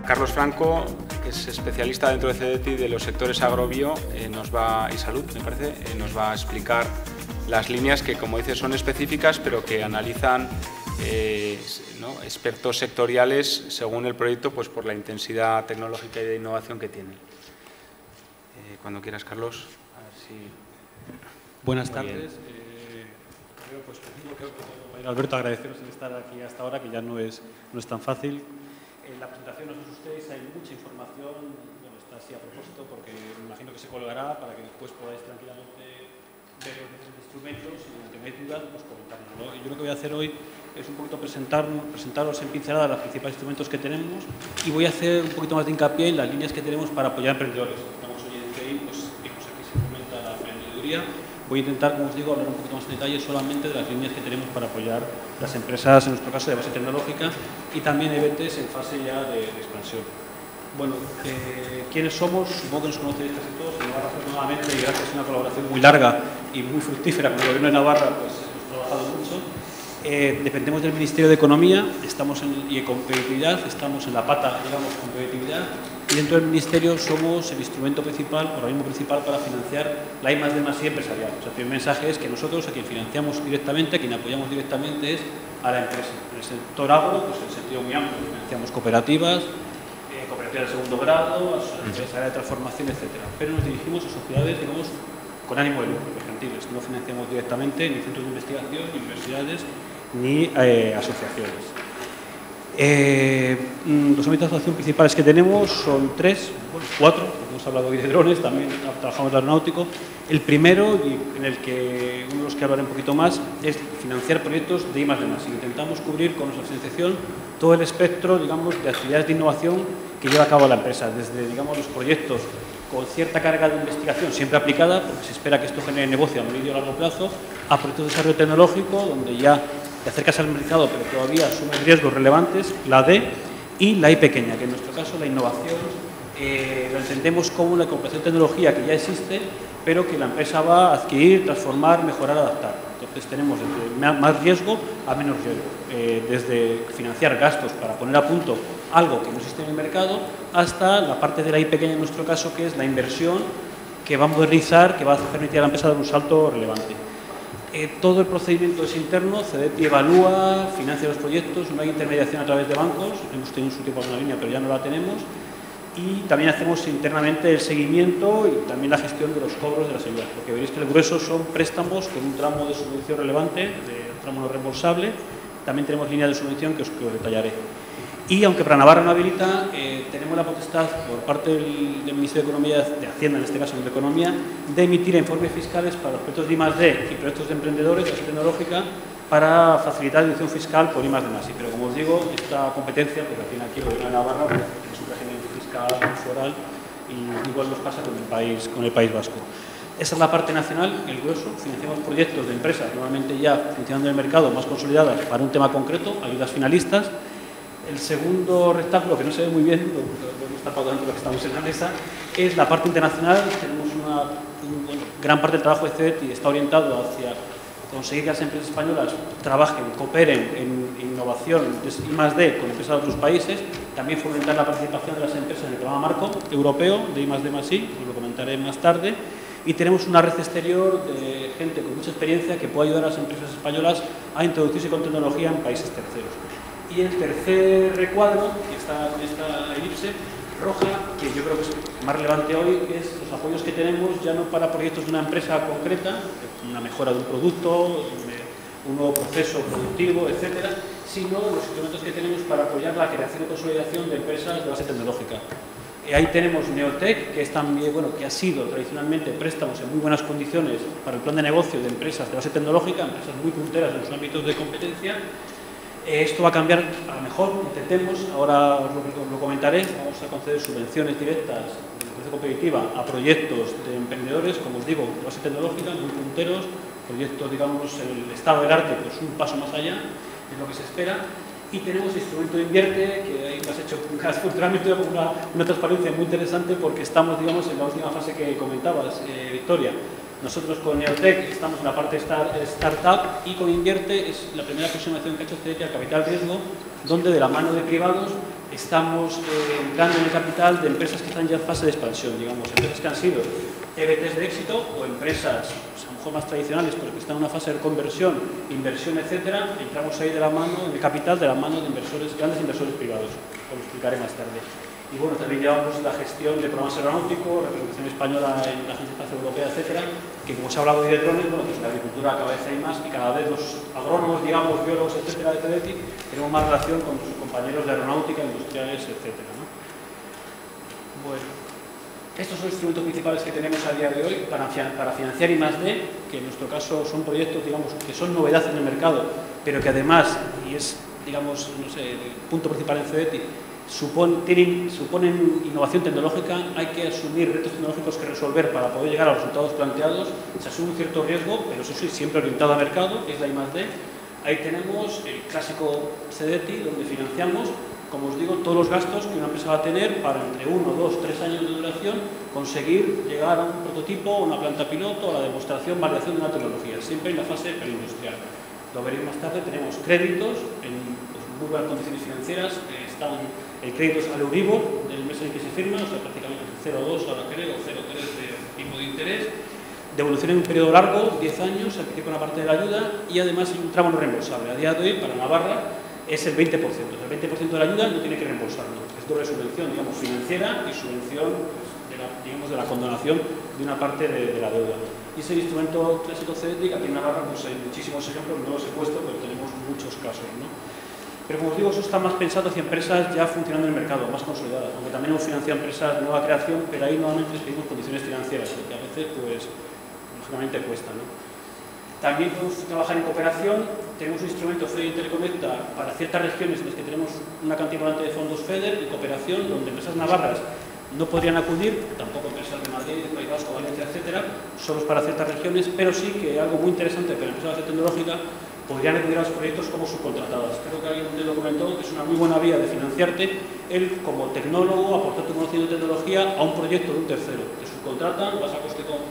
Carlos Franco, que es especialista dentro de CEDETI de los sectores agrobio y salud, me parece, nos va a explicar las líneas que, como dice, son específicas, pero que analizan expertos sectoriales según el proyecto, pues por la intensidad tecnológica y de innovación que tiene. Cuando quieras, Carlos. A ver si... Buenas tardes. Pues, compañero Alberto, agradeceros en estar aquí hasta ahora, que ya no es tan fácil. En la presentación, no sé si ustedes, hay mucha información, bueno, está así a propósito, porque me imagino que se colgará para que después podáis tranquilamente ver los diferentes instrumentos y si tenéis dudas, pues comentárnoslo. Yo lo que voy a hacer hoy es un poquito presentaros en pincelada los principales instrumentos que tenemos y voy a hacer un poquito más de hincapié en las líneas que tenemos para apoyar a emprendedores. Estamos hoy en CEI, pues vimos aquí se fomenta la emprendeduría. Voy a intentar, como os digo, hablar un poquito más en detalle solamente de las líneas que tenemos para apoyar las empresas, en nuestro caso de base tecnológica, y también EBTs en fase ya de expansión. Bueno, ¿quiénes somos? Supongo que nos conocéis casi todos. En Navarra, afortunadamente, y gracias a una colaboración muy larga y muy fructífera con el Gobierno de Navarra, pues hemos trabajado mucho. Dependemos del Ministerio de Economía y Competitividad, estamos en la pata, digamos, competitividad, y dentro del Ministerio somos el instrumento principal, el organismo principal para financiar la I+D+I empresarial. O sea, el primer mensaje es que nosotros a quien financiamos directamente, a quien apoyamos directamente es a la empresa. En el sector agro, pues en sentido muy amplio, financiamos cooperativas, cooperativas de segundo grado, asociaciones de transformación, etcétera. Pero nos dirigimos a sociedades, digamos, con ánimo de lucro, mercantiles. No financiamos directamente ni centros de investigación, ni universidades, ni asociaciones. Los ámbitos de actuación principales que tenemos son cuatro, hemos hablado hoy de drones, también trabajamos en aeronáutico. El primero, y en el que uno de los que hablaré un poquito más, es financiar proyectos de I+D+. Intentamos cubrir con nuestra financiación todo el espectro, digamos, de actividades de innovación que lleva a cabo la empresa, desde, digamos, los proyectos con cierta carga de investigación siempre aplicada, porque se espera que esto genere negocio a medio y largo plazo, a proyectos de desarrollo tecnológico, donde ya te acercas al mercado, pero todavía asumes riesgos relevantes, la D, y la I pequeña, que en nuestro caso la innovación lo entendemos como la incorporación de tecnología que ya existe, pero que la empresa va a adquirir, transformar, mejorar, adaptar. Entonces tenemos desde más riesgo a menos riesgo, desde financiar gastos para poner a punto algo que no existe en el mercado, hasta la parte de la I pequeña en nuestro caso, que es la inversión que va a modernizar, que va a permitir a la empresa dar un salto relevante. Todo el procedimiento es interno, CEDETI evalúa, financia los proyectos, no hay intermediación a través de bancos, hemos tenido en su tiempo una línea, pero ya no la tenemos, y también hacemos internamente el seguimiento y también la gestión de los cobros de las ayudas, porque veréis que el grueso son préstamos con un tramo de subvención relevante, de tramo no reembolsable. También tenemos líneas de subvención que os detallaré. Y aunque para Navarra no habilita, tenemos la potestad por parte del Ministerio de Economía, de Hacienda, en este caso de Economía, de emitir informes fiscales para los proyectos de I+D y proyectos de emprendedores de base tecnológica para facilitar la deducción fiscal por I+D+I. Pero como os digo, esta competencia, porque al final aquí lo de Navarra, pues, es un régimen fiscal foral y igual nos pasa con el País Vasco. Esa es la parte nacional, el grueso. Financiamos proyectos de empresas normalmente ya funcionando en el mercado, más consolidadas para un tema concreto, ayudas finalistas. El segundo rectángulo, que no se ve muy bien, lo hemos tapado dentro de lo que estamos en la mesa, es la parte internacional. Tenemos gran parte del trabajo de CEDETI está orientado hacia conseguir que las empresas españolas trabajen, cooperen en innovación I+D con empresas de otros países. También fomentar la participación de las empresas en el programa marco europeo de I+D+I, os lo comentaré más tarde. Y tenemos una red exterior de gente con mucha experiencia que puede ayudar a las empresas españolas a introducirse con tecnología en países terceros. Y el tercer recuadro, que está en esta elipse roja, que yo creo que es más relevante hoy, es los apoyos que tenemos ya no para proyectos de una empresa concreta, una mejora de un producto, un nuevo proceso productivo, etcétera, sino los instrumentos que tenemos para apoyar la creación y consolidación de empresas de base tecnológica. Ahí tenemos Neotec, que es también, que ha sido tradicionalmente préstamos en muy buenas condiciones para el plan de negocio de empresas de base tecnológica, empresas muy punteras en sus ámbitos de competencia. Esto va a cambiar a lo mejor, intentemos, ahora os lo comentaré, vamos a conceder subvenciones directas de empresa competitiva a proyectos de emprendedores, como os digo, de base tecnológica, muy punteros, proyectos, digamos, el estado del arte, pues un paso más allá, es lo que se espera. Y tenemos el instrumento de Invierte, que ahí has hecho realmente una transparencia muy interesante, porque estamos, digamos, en la última fase que comentabas, Victoria. Nosotros con Neotec estamos en la parte startup y con Invierte es la primera aproximación que ha hecho CEDETI al capital riesgo, donde de la mano de privados estamos entrando en el capital de empresas que están ya en fase de expansión, digamos, empresas que han sido EBTs de éxito o empresas a lo mejor más tradicionales, pero que están en una fase de conversión, inversión, etcétera. Entramos ahí de la mano, en el capital, de la mano de inversores, grandes inversores privados, como explicaré más tarde. Y bueno, también llevamos la gestión de programas aeronáuticos, representación española en la Agencia Espacial Europea, etcétera, que como se ha hablado hoy de drones, bueno, pues la agricultura cada vez hay más y cada vez los agrónomos, digamos, biólogos, etcétera, de CEDETI, tenemos más relación con sus compañeros de aeronáutica, industriales, etcétera, ¿no? Bueno, estos son los instrumentos principales que tenemos a día de hoy para financiar I+D, que en nuestro caso son proyectos, digamos, que son novedades en el mercado, pero que además, y es, digamos, no sé, el punto principal en CEDETI, suponen innovación tecnológica, hay que asumir retos tecnológicos que resolver para poder llegar a los resultados planteados, se asume un cierto riesgo, pero eso sí, siempre orientado a mercado, que es la I+D. Ahí tenemos el clásico CEDETI, donde financiamos, como os digo, todos los gastos que una empresa va a tener para entre 1, 2, 3 años de duración conseguir llegar a un prototipo, una planta piloto, a la demostración, validación de una tecnología, siempre en la fase preindustrial. Lo veréis más tarde, tenemos créditos en muy buenas condiciones financieras, están el crédito es al Euribor del mes en que se firma, o sea, prácticamente 0,2 ahora creo, 0,3 de tipo de interés, devolución en un periodo largo, 10 años, al principio con la parte de la ayuda y además un tramo no reembolsable. A día de hoy, para Navarra, es el 20%. El 20% de la ayuda no tiene que reembolsarlo, es doble subvención, digamos, financiera y subvención, pues, de la condonación de una parte de la deuda. Y ese instrumento clásico CEDETI, aquí en Navarra pues hay muchísimos ejemplos, no los he puesto, pero tenemos muchos casos, ¿no? Pero como os digo, eso está más pensado hacia empresas ya funcionando en el mercado, más consolidadas, aunque también hemos financiado empresas de nueva creación, pero ahí nuevamente les pedimos condiciones financieras, que a veces, pues, lógicamente cuesta, ¿no? También podemos trabajar en cooperación, tenemos un instrumento FEDER Interconecta para ciertas regiones en las que tenemos una cantidad importante de fondos FEDER en cooperación, donde empresas navarras no podrían acudir, tampoco empresas de Madrid, de País Vasco, Valencia, etcétera, solo para ciertas regiones, pero sí que algo muy interesante para empresas de tecnológica, podrían acudir a los proyectos como subcontratadas. Creo que alguien te lo comentó, que es una muy buena vía de financiarte, él como tecnólogo, aportar tu conocimiento de tecnología a un proyecto de un tercero. Te subcontratan, vas a coste con,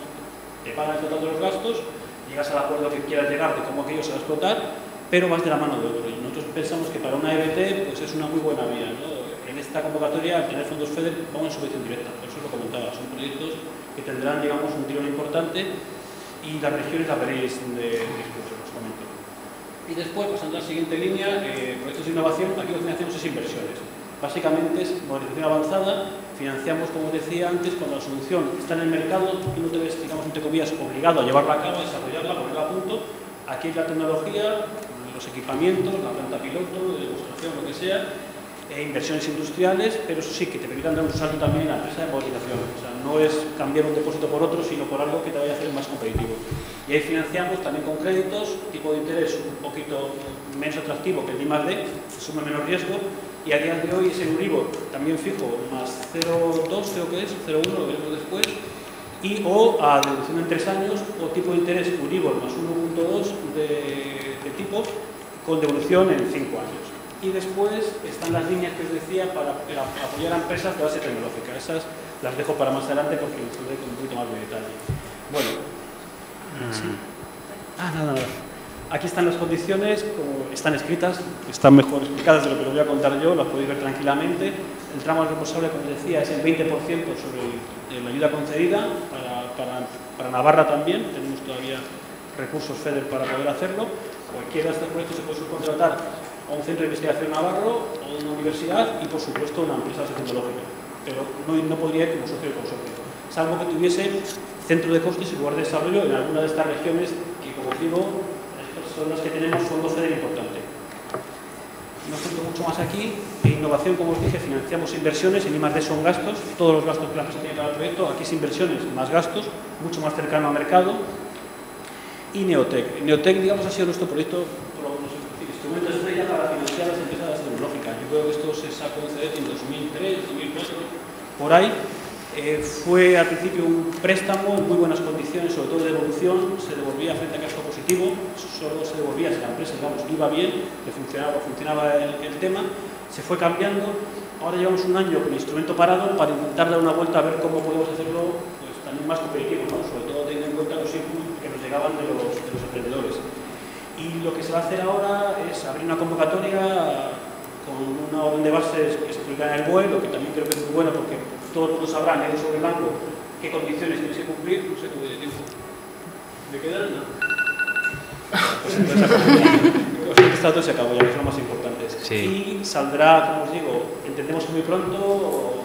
te pagan el total de los gastos, llegas al acuerdo que quieras llegar de cómo aquello se va a explotar, pero vas de la mano de otro. Y nosotros pensamos que para una EBT pues es una muy buena vía, ¿no? En esta convocatoria, al tener fondos FEDER, vamos en subvención directa, por eso lo comentaba, son proyectos que tendrán, digamos, un tirón importante y las regiones las veréis de discurso, os comento. Y después, pasando a la siguiente línea, proyectos de innovación, aquí lo que financiamos es inversiones. Básicamente es modernización avanzada, financiamos, como os decía antes, cuando la solución está en el mercado y no te ves, digamos, entre comillas, obligado a llevarla a cabo, a desarrollarla, a ponerla a punto. Aquí es la tecnología, los equipamientos, la planta piloto, de demostración, lo que sea, inversiones industriales, pero eso sí, que te permitan dar un salto también en la empresa de modernización. O sea, no es cambiar un depósito por otro, sino por algo que te vaya a hacer más competitivo. Y ahí financiamos también con créditos, tipo de interés un poquito menos atractivo que el de I+D, asume menos riesgo, y a día de hoy es el Euribor también fijo, más 0,2 creo que es, 0,1, lo veremos después, y o a deducción en 3 años, o tipo de interés Euribor más 1,2 de tipo, con devolución en 5 años. Y después están las líneas que os decía para apoyar a empresas de base tecnológica. Esas las dejo para más adelante porque les hablaré con un poquito más de detalle. Bueno. ¿Sí? Nada. Aquí están las condiciones, como están escritas, están mejor explicadas de lo que lo voy a contar yo, las podéis ver tranquilamente. El tramo responsable, como os decía, es el 20% sobre la ayuda concedida. Para Navarra también, tenemos todavía recursos FEDER para poder hacerlo. Cualquiera de estos proyectos se puede subcontratar a un centro de investigación navarro o una universidad y, por supuesto, una empresa tecnológica. Pero no podría ir como socio de consorcio, salvo que tuviese centro de costes y lugar de desarrollo en alguna de estas regiones que, como os digo, son las que tenemos fondos FEDER importante. No cuento mucho más aquí. En innovación, como os dije, financiamos inversiones, en I+D son gastos, todos los gastos que la empresa tiene para el proyecto, aquí es inversiones más gastos, mucho más cercano al mercado. Y Neotec. Neotec, digamos, ha sido nuestro proyecto, instrumento estrella para financiar las empresas tecnológicas. Yo creo que esto se sacó en CEDETI en 2003, 2004, por ahí. Fue al principio un préstamo en muy buenas condiciones, sobre todo de devolución, se devolvía frente a cash flow positivo, solo se devolvía si la empresa, digamos, iba bien, que funcionaba el tema, se fue cambiando. Ahora llevamos un año con el instrumento parado para intentar dar una vuelta a ver cómo podemos hacerlo pues, también más competitivo, ¿no? Sobre todo teniendo en cuenta los inputs que nos llegaban de los emprendedores. Y lo que se va a hacer ahora es abrir una convocatoria con una orden de bases que se publica en el BOE, lo que también creo que es muy bueno porque todo el mundo sabrá, leer sobre el banco, qué condiciones tienes que cumplir. No sé cómo de tiempo. ¿Me quedan? No. Pues entonces esto se acabó, ya que es lo más importante. Sí. Y saldrá, como os digo, entendemos que muy pronto,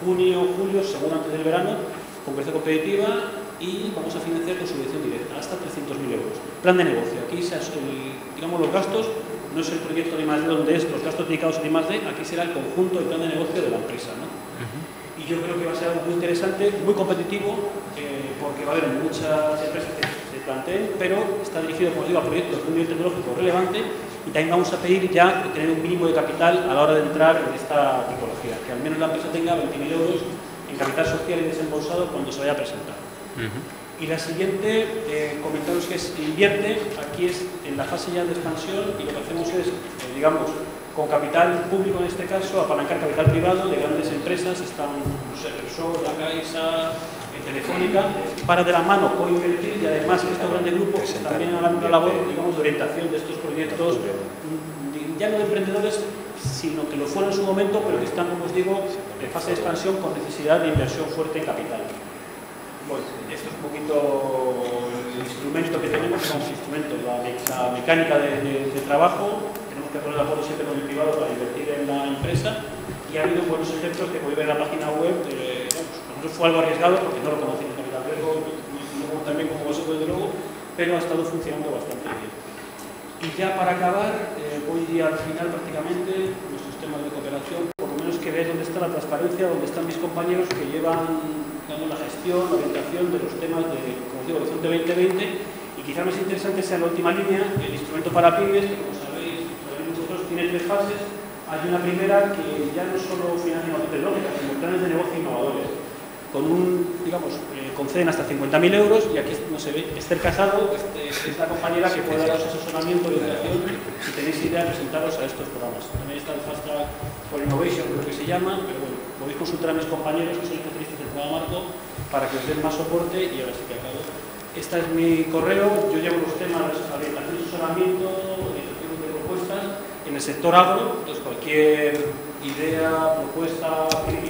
junio, julio, seguro antes del verano, con precio competitiva y vamos a financiar con subvención directa, hasta 300.000 euros. Plan de negocio. Aquí, digamos, los gastos, no es el proyecto de I+D donde es los gastos dedicados a I+D, aquí será el conjunto del plan de negocio de la empresa, ¿no? Y yo creo que va a ser algo muy interesante, muy competitivo, porque va a haber muchas empresas que se planteen, pero está dirigido, como digo, a proyectos de un nivel tecnológico relevante y también vamos a pedir ya tener un mínimo de capital a la hora de entrar en esta tipología, que al menos la empresa tenga 20.000 euros en capital social y desembolsado cuando se vaya a presentar. Y la siguiente, comentaros que es invierte, aquí es en la fase ya de expansión y lo que hacemos es, digamos, con capital público en este caso, apalancar capital privado de grandes empresas, están, no sé, Repsol, La Caixa, Telefónica, para de la mano coinvertir y además que estos grandes grupos también hagan una labor, digamos, de orientación de estos proyectos, ya no de emprendedores, sino que lo fueron en su momento, pero que están, como os digo, en fase de expansión con necesidad de inversión fuerte en capital. Bueno, esto es un poquito el instrumento que tenemos, como instrumento, la mecánica de trabajo. Tenemos que poner de acuerdo siempre con el privado para invertir en la empresa y ha habido buenos ejemplos que podéis ver en la página web. Nosotros fue algo arriesgado porque no lo conocíamos en capital riesgo, no tan bien como vosotros desde luego, pero ha estado funcionando bastante bien. Y ya para acabar, voy al final prácticamente nuestros temas de cooperación, por lo menos que veáis dónde está la transparencia, dónde están mis compañeros que llevan la gestión, la orientación de los temas de, como os digo, Horizonte 2020 y quizá más interesante sea la última línea, el instrumento para pymes, que como sabéis vosotros tiene 3 fases. Hay una primera que ya no solo financia innovación tecnológica, sino planes de negocio innovadores. Con digamos, conceden hasta 50.000 euros y aquí no se ve, Esther Casado, es la compañera que puede daros asesoramiento y orientación si tenéis idea de presentaros a estos programas. También está el Fast Track for Innovation, creo que se llama, pero bueno, podéis consultar a mis compañeros que son especialistas del programa Marco para que os den más soporte y ahora sí que acabo. Este es mi correo, yo llevo los temas de orientación y asesoramiento, orientación de propuestas en el sector agro, entonces cualquier idea, propuesta, crítica,